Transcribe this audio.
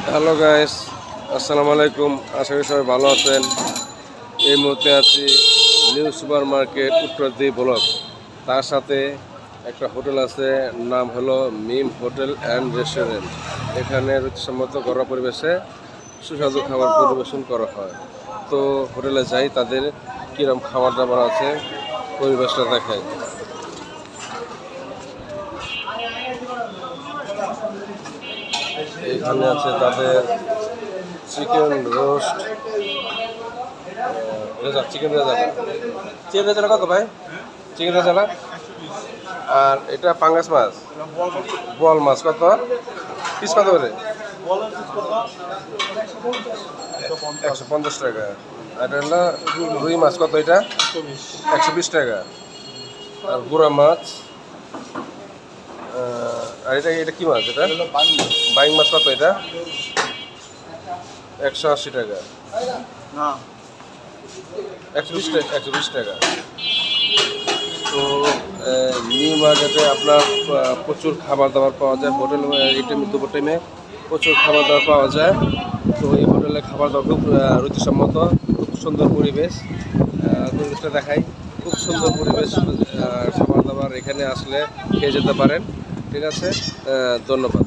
Hello guys, আসসালামু আলাইকুম। আশা করি সবাই ভালো আছেন। এই মুহূর্তে আছি নিউ সুপার মার্কেট উত্তরদি ব্লক। তার সাথে একটা হোটেল আছে, নাম হলো মিম হোটেল অ্যান্ড রেস্টুরেন্ট। এখানে রুচিসম্মত ঘরোয়া পরিবেশে সুস্বাদু খাবার পরিবেশন করা হয়। তো হোটেলে যাই, তাদের কীরকম খাবার দাবার আছে পরিবেশটা দেখায়। এখানে আছে তাদের চিকেন রোস্ট, চিকেন রেজালা কত ভাই? চিকেন রেজালা। আর এটা পাঙ্গাস মাছ, বল মাছ কত পিস কত করে? 150 টাকা। আর এটা হলো রুই মাছ কত? এটা 120 টাকা। আর গুড়া মাছ। আর এটা এটা কি মাছ? এটা বাইং মাছ কত? এটা 180 টাকা। 120 টাকা। তো নিউ মার্কেটে আপনার প্রচুর খাবার দাবার পাওয়া যায়। হোটেল এই টাইমে, দুপুর টাইমে প্রচুর খাবার দাবার পাওয়া যায়। তো এই হোটেলে খাবার দাবার খুব রুচিসম্মত, খুব সুন্দর পরিবেশটা দেখাই। খুব সুন্দর পরিবেশ, খাবার দাবার এখানে আসলে খেয়ে যেতে পারেন। ঠিক আছে, ধন্যবাদ।